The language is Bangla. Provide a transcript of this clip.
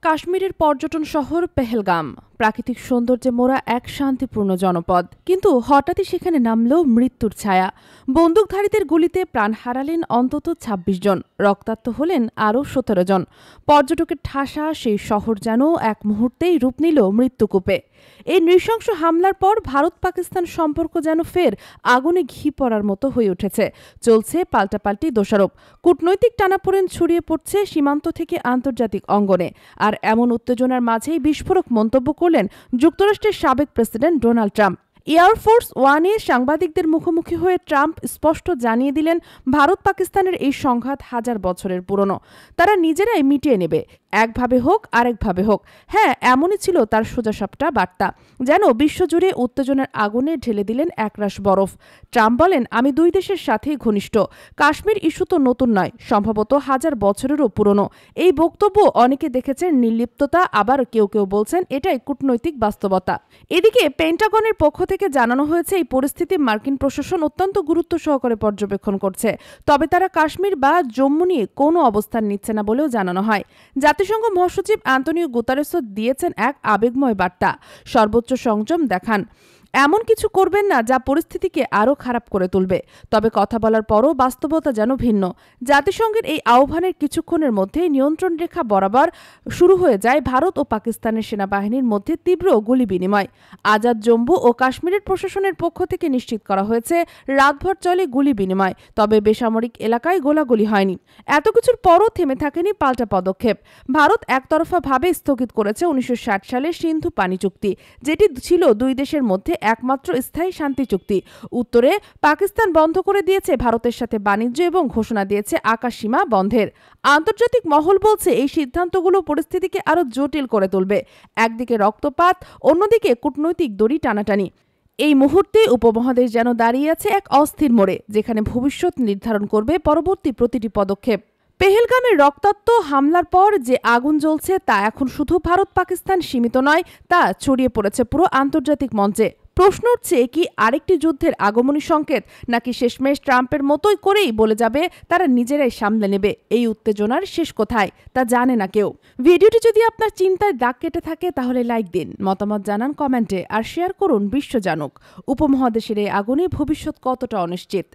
কাশ্মীরের পর্যটন শহর পেহেলগাম প্রাকৃতিক সৌন্দর্যে মোড়া এক শান্তিপূর্ণ জনপদ, কিন্তু হঠাৎই সেখানে নামল মৃত্যুর ছায়া। বন্দুকধারীদের গুলিতে প্রাণ হারালেন অন্তত ২৬ জন, রক্তাক্ত হলেন আরও ১৭ জন। পর্যটকের ঠাসা সেই শহর যেন এক মুহূর্তেই রূপ নিল মৃত্যুকূপে। এই নৃশংস হামলার পর ভারত পাকিস্তান সম্পর্ক যেন ফের আগুনে ঘি পড়ার মতো হয়ে উঠেছে। চলছে পাল্টাপাল্টি দোষারোপ, কূটনৈতিক টানাপোড়েন ছড়িয়ে পড়ছে সীমান্ত থেকে আন্তর্জাতিক অঙ্গনে। আর এমন উত্তেজনার মাঝেই বিস্ফোরক মন্তব্য করলেন যুক্তরাষ্ট্রের সাবেক প্রেসিডেন্ট ডোনাল্ড ট্রাম্প। এয়ারফোর্স ওয়ানে সাংবাদিকদের মুখোমুখি হয়ে ট্রাম্প স্পষ্ট জানিয়ে দিলেন, ভারত পাকিস্তানের এই সংঘাত হাজার বছরের পুরনো, তারা নিজেরাই মিটিয়ে নেবে, একভাবে হোক আরেকভাবে হোক। হ্যাঁ, এমনই ছিল তার সোজাসাপটা বার্তা, যেন বিশ্বজুড়ে উত্তেজনার আগুনে ঢেলে দিলেন একরাশ বরফ। ট্রাম্প বলেন, আমি দুই দেশের সাথেই ঘনিষ্ঠ, কাশ্মীর ইস্যু তো নতুন নয়, সম্ভবত হাজার বছরেরও পুরনো। এই বক্তব্য অনেকে দেখেছেন নির্লিপ্ততা, আবার কেউ কেউ বলছেন এটাই কূটনৈতিক বাস্তবতা। এদিকে পেন্টাগনের পক্ষ থেকে জানানো হয়েছে, এই পরিস্থিতি মার্কিন প্রশাসন অত্যন্ত গুরুত্ব সহকারে পর্যবেক্ষণ করছে, তবে তারা কাশ্মীর বা জম্মু নিয়ে কোনো অবস্থান নিচ্ছে না বলেও জানানো হয়। জাতিসংঘ মহাসচিব অ্যান্তনিও গুতারেসও দিয়েছেন এক আবেগময় বার্তা, সর্বোচ্চ সংযম দেখান, এমন কিছু করবেন না যা পরিস্থিতিকে আরও খারাপ করে তুলবে। তবে কথা বলার পরও বাস্তবতা যেন ভিন্ন। জাতিসংঘের এই আহ্বানের কিছুক্ষণের মধ্যেই নিয়ন্ত্রণ রেখা বরাবর শুরু হয়ে যায় ভারত ও পাকিস্তানের সেনাবাহিনীর মধ্যে তীব্র গুলি বিনিময়। আজাদ জম্মু ও কাশ্মীরের প্রশাসনের পক্ষ থেকে নিশ্চিত করা হয়েছে, রাতভর চলে গুলি বিনিময়, তবে বেসামরিক এলাকায় গোলাগুলি হয়নি। এত কিছুর পরও থেমে থাকেনি পাল্টা পদক্ষেপ। ভারত একতরফাভাবে স্থগিত করেছে ১৯৬০ সালের সিন্ধু পানি চুক্তি, যেটি ছিল দুই দেশের মধ্যে একমাত্র স্থায়ী শান্তি চুক্তি। উত্তরে পাকিস্তান বন্ধ করে দিয়েছে ভারতের সাথে বাণিজ্য এবং ঘোষণা দিয়েছে আকাশসীমা বন্ধের। আন্তর্জাতিক মহল বলছে, এই সিদ্ধান্তগুলো পরিস্থিতিকে আরও জটিল করে তুলবে। একদিকে রক্তপাত, অন্যদিকে কূটনৈতিক দড়ি টানাটানি। এই মুহূর্তে উপমহাদেশ যেন দাঁড়িয়ে আছে এক অস্থির মোড়ে, যেখানে ভবিষ্যৎ নির্ধারণ করবে পরবর্তী প্রতিটি পদক্ষেপ। পেহেলগামের রক্তাক্ত হামলার পর যে আগুন জ্বলছে তা এখন শুধু ভারত পাকিস্তান সীমিত নয়, তা ছড়িয়ে পড়েছে পুরো আন্তর্জাতিক মঞ্চে। প্রশ্ন উঠছে, কি আরেকটি যুদ্ধের আগমনী সংকেত, নাকি শেষমেশ ট্রাম্পের মতোই করেই বলে যাবে তারা নিজেরাই সামলে নেবে? এই উত্তেজনার শেষ কোথায় তা জানে না কেউ। ভিডিওটি যদি আপনার চিন্তায় দাগ কেটে থাকে তাহলে লাইক দিন, মতামত জানান কমেন্টে, আর শেয়ার করুন বিশ্ব জানুক উপমহাদেশের এই আগুনে ভবিষ্যৎ কতটা অনিশ্চিত।